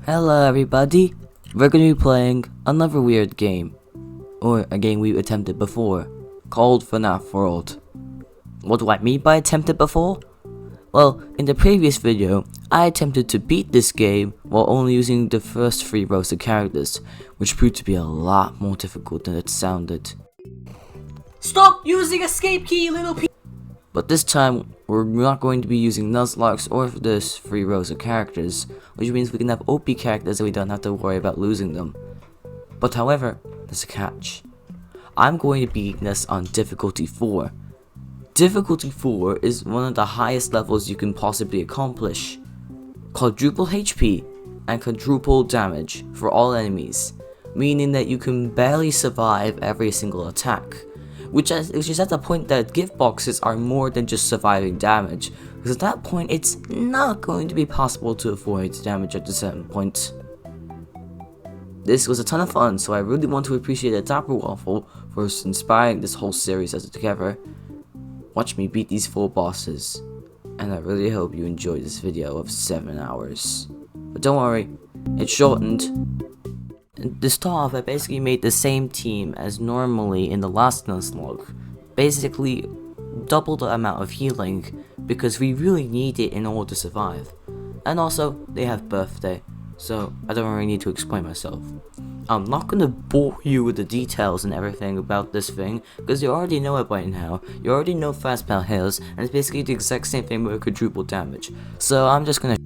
Hello everybody, we're going to be playing another weird game, or a game we attempted before, called FNAF World. What do I mean by attempted before? Well, in the previous video, I attempted to beat this game while only using the first 3 rows of characters, which proved to be a lot more difficult than it sounded. Stop using escape key, little p- But this time, we're not going to be using Nuzlocke or this 3 rows of characters, which means we can have OP characters and we don't have to worry about losing them. But however, there's a catch. I'm going to be this on difficulty 4. Difficulty 4 is one of the highest levels you can possibly accomplish. Quadruple HP and quadruple damage for all enemies, meaning that you can barely survive every single attack. Which is at the point that gift boxes are more than just surviving damage, because at that point it's not going to be possible to avoid damage at a certain point. This was a ton of fun, so I really want to appreciate TheDapperWaffle for inspiring this whole series as together. Watch me beat these 4 bosses, and I really hope you enjoyed this video of 7 hours. But don't worry, it's shortened. To start off, I basically made the same team as normally in the last Nuzlocke. Basically, double the amount of healing, because we really need it in order to survive. And also, they have birthday, so I don't really need to explain myself. I'm not gonna bore you with the details and everything about this thing, because you already know it by now. You already know fast pal hills, and it's basically the exact same thing with quadruple damage. So I'm just gonna...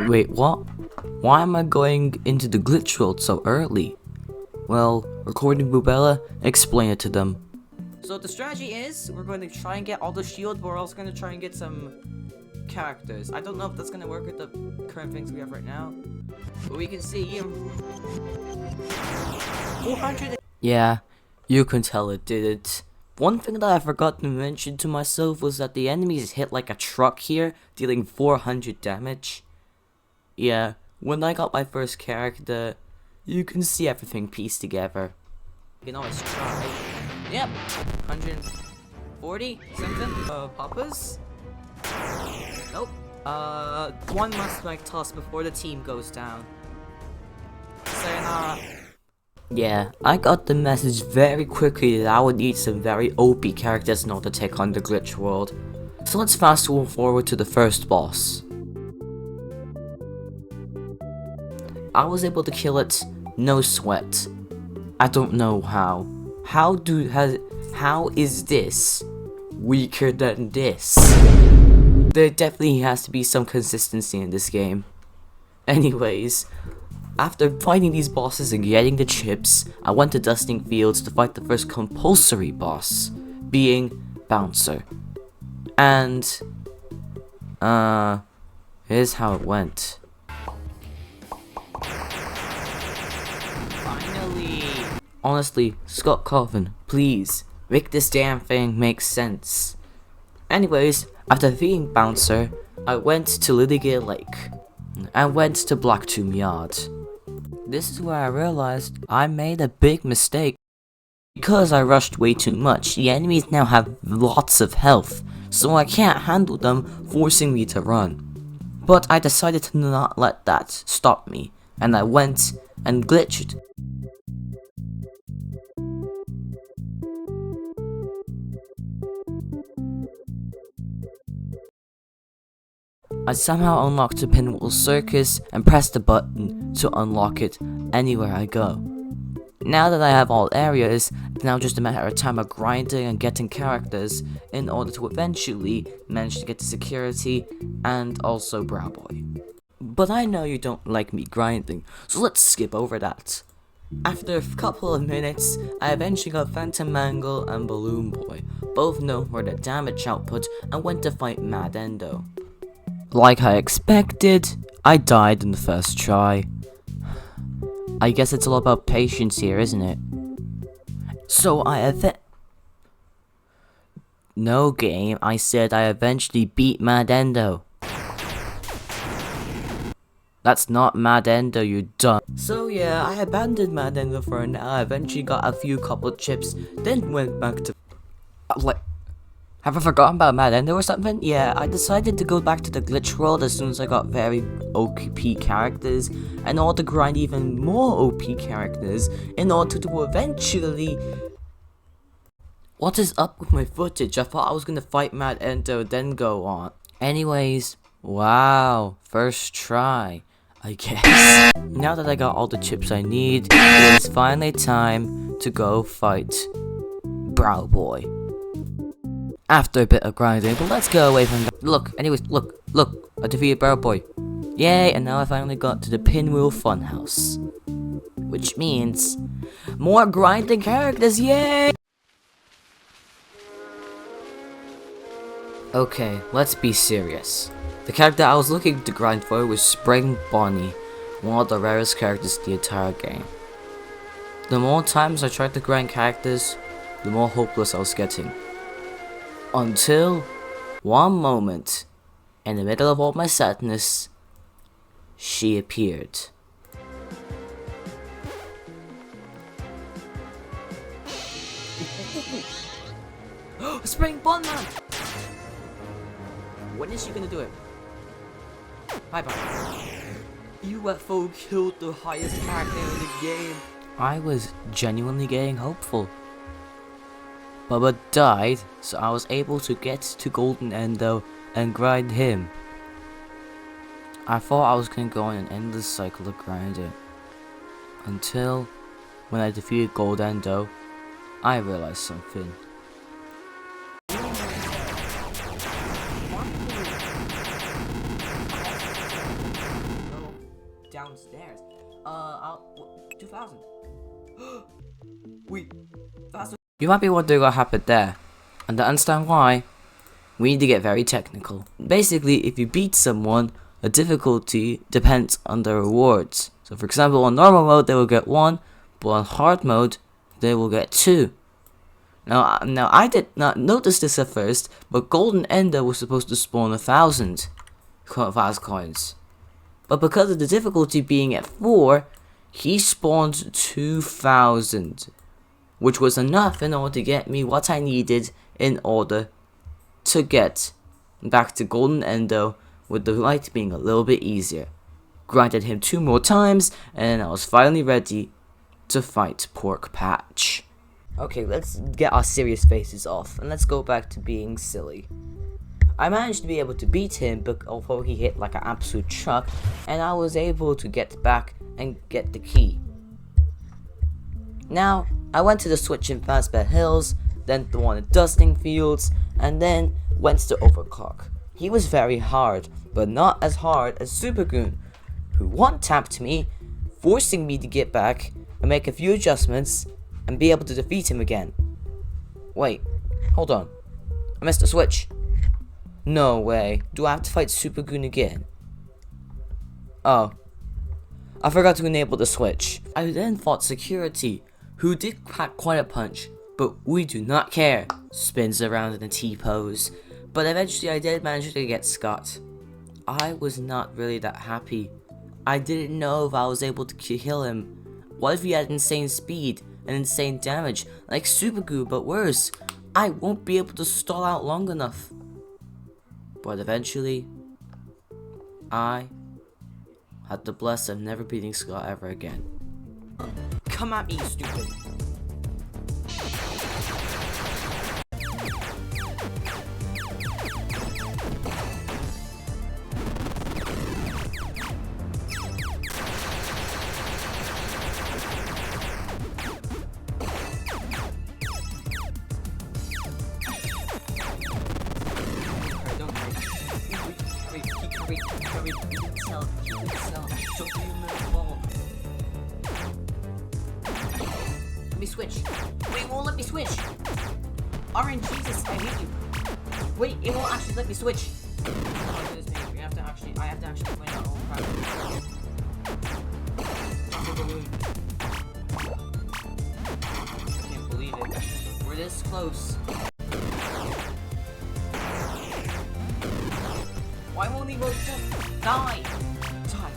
Wait, what? Why am I going into the glitch world so early? Well, according to Bubella, explain it to them. So the strategy is, we're going to try and get all the shield, but we're also going to try and get some characters. I don't know if that's going to work with the current things we have right now, but we can see 400. Yeah, you can tell it didn't. One thing that I forgot to mention to myself was that the enemies hit like a truck here, dealing 400 damage. Yeah, when I got my first character, you can see everything pieced together. You can always try. Yep, 140 something. Poppers? Nope. One must make toss before the team goes down. Sayonara. Yeah, I got the message very quickly that I would need some very OP characters in order to take on the glitch world. So let's fast forward to the first boss. I was able to kill it, no sweat. I don't know how. How is this weaker than this? There definitely has to be some consistency in this game. Anyways, after fighting these bosses and getting the chips, I went to Dusting Fields to fight the first compulsory boss, being Bouncer. And, here's how it went. Honestly, Scott Coffin, please, make this damn thing make sense. Anyways, after defeating Bouncer, I went to Litigator Lake, and went to Black Tomb Yard. This is where I realized I made a big mistake. Because I rushed way too much, the enemies now have lots of health, so I can't handle them, forcing me to run. But I decided to not let that stop me, and I went and glitched. I somehow unlocked the Pinwheel Circus and pressed the button to unlock it anywhere I go. Now that I have all areas, it's now just a matter of time of grinding and getting characters in order to eventually manage to get to security and also Brow Boy. But I know you don't like me grinding, so let's skip over that. After a couple of minutes, I eventually got Phantom Mangle and Balloon Boy, both known for their damage output, and went to fight Mad Endo. Like I expected, I died in the first try. I guess it's all about patience here, isn't it? So No game, I said I eventually beat Mad Endo. That's not Mad Endo, you dumb. So yeah, I abandoned Mad Endo for now. I eventually got a couple chips, then went back to... Have I forgotten about Mad Ender or something? Yeah, I decided to go back to the glitch world as soon as I got very OP characters, and in order to grind even more OP characters, in order to eventually... What is up with my footage? I thought I was gonna fight Mad Ender, then go on. Anyways, wow, first try, I guess. Now that I got all the chips I need, it is finally time to go fight Brow Boy. After a bit of grinding, but let's go away from that. Look, anyways, look, I defeated Brow Boy. Yay, and now I finally got to the Pinwheel Funhouse. Which means, more grinding characters, yay! Okay, let's be serious. The character I was looking to grind for was Spring Bonnie, one of the rarest characters in the entire game. The more times I tried to grind characters, the more hopeless I was getting. Until one moment, in the middle of all my sadness, she appeared. Spring Bonnie! When is she gonna do it? Bye bye. UFO killed the highest character in the game. I was genuinely getting hopeful. Bubba died, so I was able to get to Golden Endo and grind him. I thought I was gonna go on an endless cycle of grinding. Until, when I defeated Gold Endo, I realized something. Downstairs. 2,000. Wait, faster. You might be wondering what happened there, and to understand why, we need to get very technical. Basically, if you beat someone, a difficulty depends on the rewards. So for example, on normal mode they will get 1, but on hard mode they will get 2. Now I did not notice this at first, but Golden Ender was supposed to spawn 1,000 fast coins. But because of the difficulty being at 4, he spawned 2,000. Which was enough in order to get me what I needed in order to get back to Golden Endo with the light being a little bit easier. Grinded him 2 more times, and I was finally ready to fight Pork Patch. Okay, let's get our serious faces off, and let's go back to being silly. I managed to be able to beat him, but although he hit like an absolute truck, and I was able to get back and get the key. Now, I went to the switch in Fazbear Hills, then the one in Dusting Fields, and then went to Overclock. He was very hard, but not as hard as Supergoon, who one-tapped me, forcing me to get back and make a few adjustments and be able to defeat him again. Wait, hold on. I missed a switch. No way. Do I have to fight Supergoon again? Oh. I forgot to enable the switch. I then fought Security, who did pack quite a punch, but we do not care. Spins around in a T-pose. But eventually I did manage to get Scott. I was not really that happy. I didn't know if I was able to kill him. What if he had insane speed and insane damage, like Supergoo, but worse? I won't be able to stall out long enough. But eventually, I had the blessing of never beating Scott ever again. Come at me, stupid. Let me switch. Wait, it won't let me switch. Orange, Jesus, I hate you. Wait, it won't actually let me switch. Oh my goodness, man. I have to actually play that whole crap. I can't believe it. We're this close. Why won't he go just die? Die.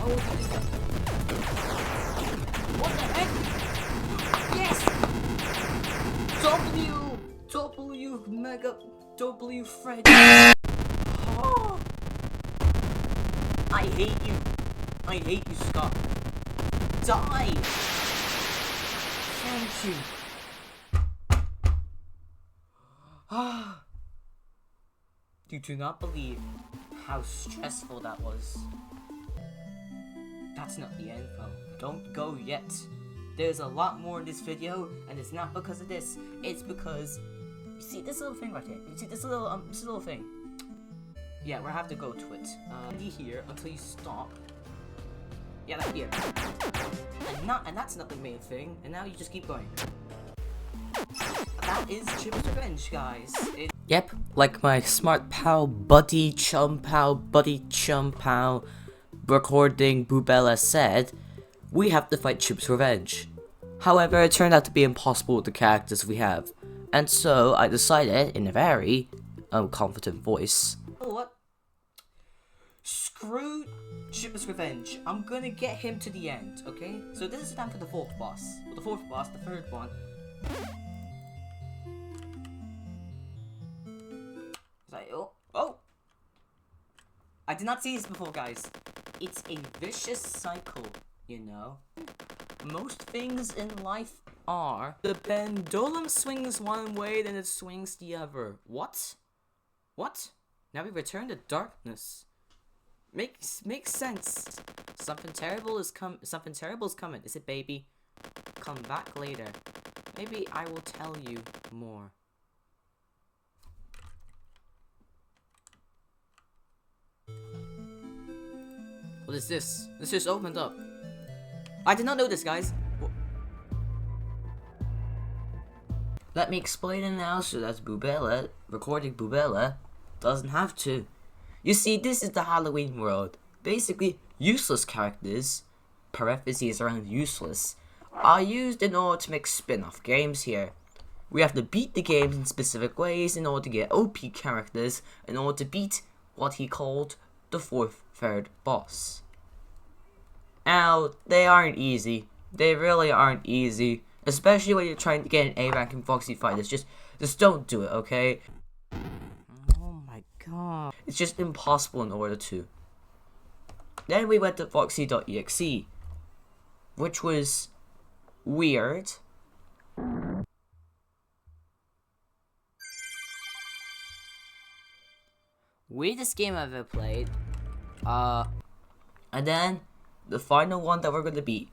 Oh, what the heck? Mega W Fred. Oh. I hate you. I hate you, Scott. Die! Thank you. You do not believe how stressful that was. That's not the end, though. Don't go yet. There's a lot more in this video, and it's not because of this. It's because you see this little thing right here. You see this little thing. Yeah, we'll have to go to it. Be here until you stop. Yeah, that's here. And that's not the main thing. And now you just keep going. That is Chip's Revenge, guys. Yep, like my smart pal, buddy chum pal, recording Bubella said, we have to fight Chip's Revenge. However, it turned out to be impossible with the characters we have. And so, I decided, in a very confident voice, Oh, what? Screw Chip's Revenge. I'm gonna get him to the end, okay? So this is time for the fourth boss. Well, the fourth boss, the third one. Like, oh! I did not see this before, guys. It's a vicious cycle, you know? Most things in life are. The pendulum swings one way, then it swings the other. What? What? Now we return to darkness. Makes sense. Something terrible is coming. Is it, baby? Come back later. Maybe I will tell you more. What is this? This just opened up. I did not know this, guys. Let me explain it now so that Bubella, recording Bubella, doesn't have to. You see, this is the Halloween world. Basically, useless characters, parentheses around useless, are used in order to make spin-off games here. We have to beat the games in specific ways in order to get OP characters, in order to beat what he called the third boss. Now, they aren't easy. They really aren't easy. Especially when you're trying to get an A rank in Foxy Fighters. Just don't do it, okay? Oh my god. It's just impossible in order to. Then we went to Foxy.exe, which was weird. Weirdest game I've ever played. And then, the final one that we're going to beat,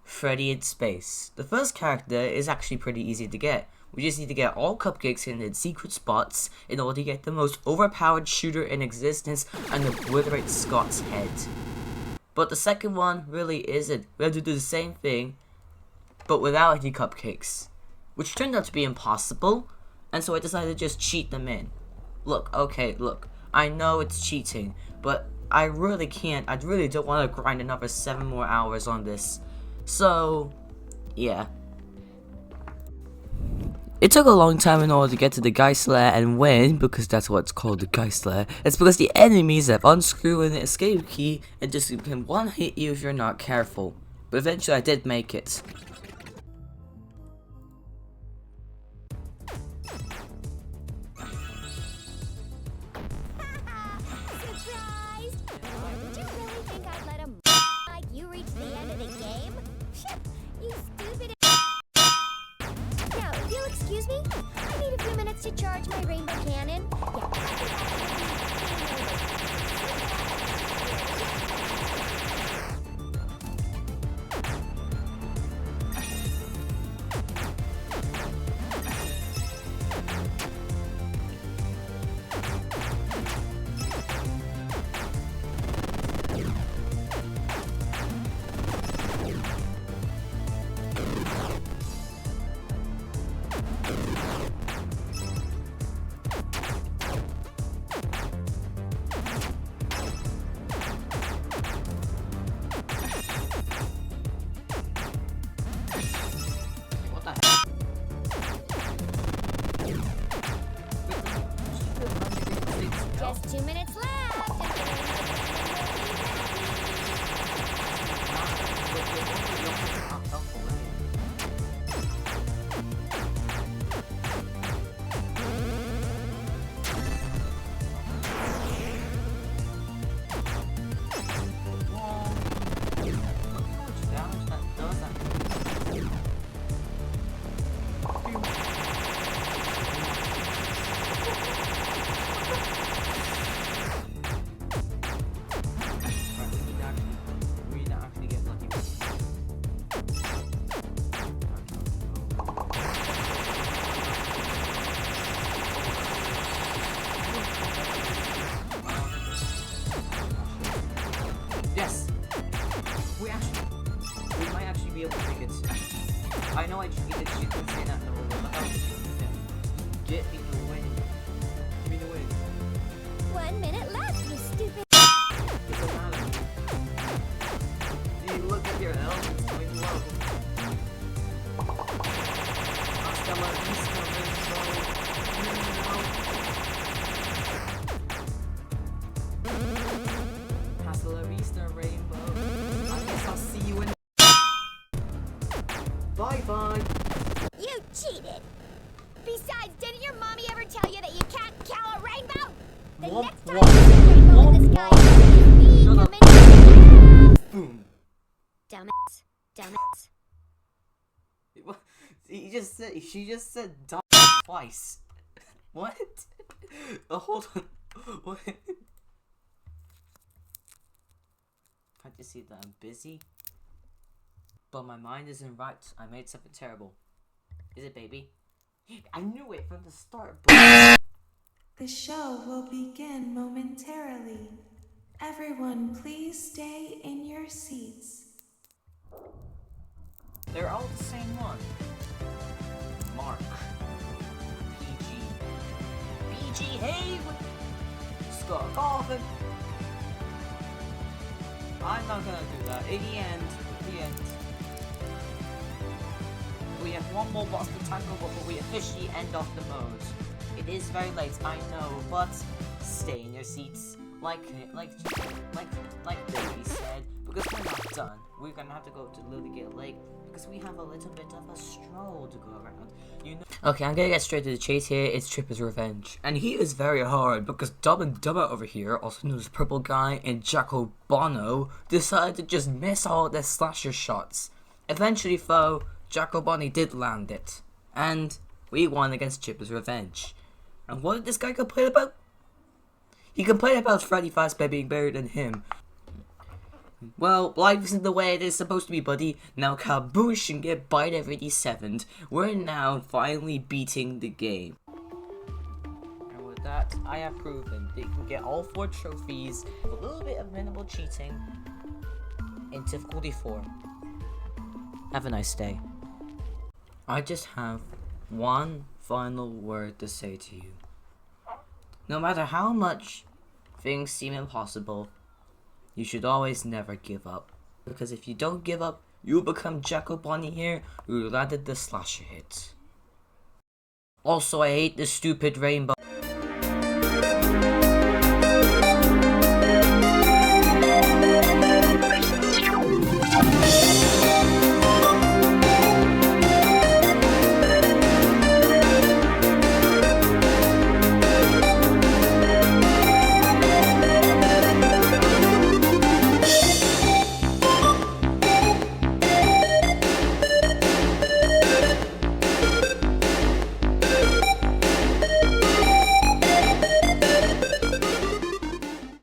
Freddy in Space. The first character is actually pretty easy to get. We just need to get all cupcakes in secret spots in order to get the most overpowered shooter in existence and obliterate Scott's head. But the second one really isn't. We have to do the same thing, but without any cupcakes, which turned out to be impossible, and so I decided to just cheat them in. Look, okay, look, I know it's cheating, but I really can't. I really don't want to grind another 7 more hours on this. So, yeah. It took a long time in order to get to the Geistler and win, because that's what it's called, the Geistler. It's because the enemies have unscrewed an escape key and just can one-hit you if you're not careful. But eventually I did make it. Excuse me? I need a few minutes to charge my rainbow cannon. Just 2 minutes left. Get me the win. Give me the win. 1 minute left, you stupid. It doesn't matter. Do you look at your health? It's going low. Hasta la vista, rainbow. Hasta la vista, rainbow. I guess I'll see you in. Bye bye. You cheated. Besides, didn't your mommy ever tell you that you can't count a rainbow? The Womp, next time womp. you see a rainbow in the sky, it's me Shut up. coming to your house. Boom. Damn it. Damn it. What? She just said dumb twice. What? Hold on. What? Can't you see that I'm busy? But my mind isn't right. I made something terrible. Is it, baby? I knew it from the start, but... The show will begin momentarily. Everyone, please stay in your seats. They're all the same one. Mark. PG, hey! Scott Coffin! I'm not gonna do that. In the end. We have one more boss to tackle before we officially end off the mode. It is very late, I know, but stay in your seats. Like Baby said, because we're not done. We're gonna have to go to Lilygate Lake because we have a little bit of a stroll to go around. You know. Okay, I'm gonna get straight to the chase here. It's Tripper's Revenge, and he is very hard because Dub and Dubba over here, also known as Purple Guy and Jacko Bono, decided to just miss all their slasher shots. Eventually, though, Jacko Bonnie did land it, and we won against Chipper's Revenge. And what did this guy complain about? He complained about Freddy Fazbear being better than him. Well, life isn't the way it is supposed to be, buddy. Now kaboosh and get Bite Every 7th. We're now finally beating the game. And with that, I have proven that you can get all 4 trophies with a little bit of minimal cheating in difficulty 4. Have a nice day. I just have one final word to say to you. No matter how much things seem impossible, you should always never give up. Because if you don't give up, you'll become Jacko Bonnie here who landed the slasher hit. Also, I hate the stupid rainbow.